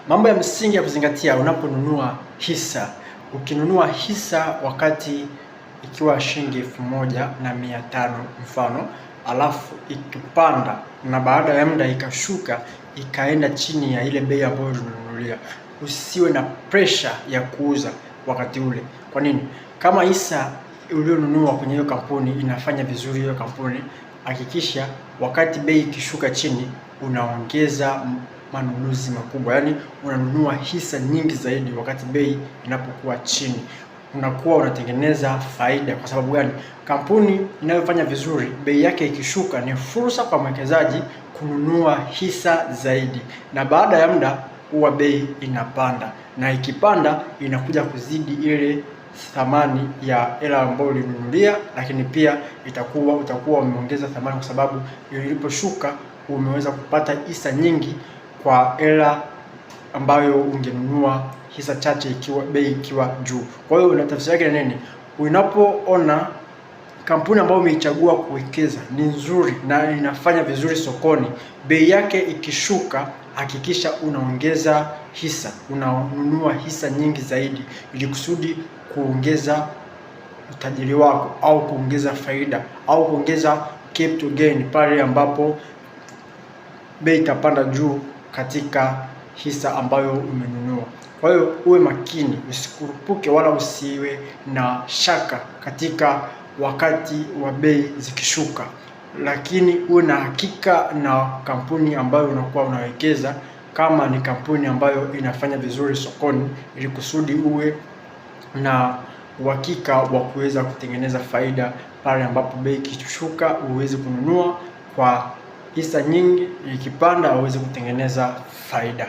Mambo ya msingi ya kuzingatia unaponunua hisa. Ukinunua hisa wakati ikiwa shilingi 1,500 mfano, alafu ikipanda na baada ya muda ikashuka ikaenda chini ya ile bei ambayo ulinunulia, usiwe na pressure ya kuuza wakati ule. Kwa nini? Kama hisa ulionunua kwenye hiyo kampuni inafanya vizuri, hiyo kampuni, hakikisha wakati bei ikishuka chini unaongeza manunuzi makubwa, yani unanunua hisa nyingi zaidi wakati bei inapokuwa chini. Unakuwa unatengeneza faida. Kwa sababu gani? Kampuni inayofanya vizuri, bei yake ikishuka ni fursa kwa mwekezaji kununua hisa zaidi, na baada ya muda huwa bei inapanda, na ikipanda inakuja kuzidi ile thamani ya hela ambayo ulinunulia, lakini pia utakuwa umeongeza thamani, kwa sababu iliposhuka umeweza kupata hisa nyingi kwa hela ambayo ungenunua hisa chache ikiwa bei ikiwa juu. Kwa hiyo tafsiri yake ni nini? Unapoona kampuni ambayo umeichagua kuwekeza ni nzuri na inafanya vizuri sokoni, bei yake ikishuka, hakikisha unaongeza hisa, unanunua hisa nyingi zaidi, ili kusudi kuongeza utajiri wako au kuongeza faida au kuongeza capital gain pale ambapo bei itapanda juu katika hisa ambayo umenunua. Kwa hiyo uwe makini, usikurupuke wala usiwe na shaka katika wakati wa bei zikishuka, lakini uwe na hakika na kampuni ambayo unakuwa unawekeza, kama ni kampuni ambayo inafanya vizuri sokoni, ili kusudi uwe na uhakika wa kuweza kutengeneza faida pale ambapo bei ikishuka, uweze kununua kwa hisa nyingi, ikipanda uweze kutengeneza faida.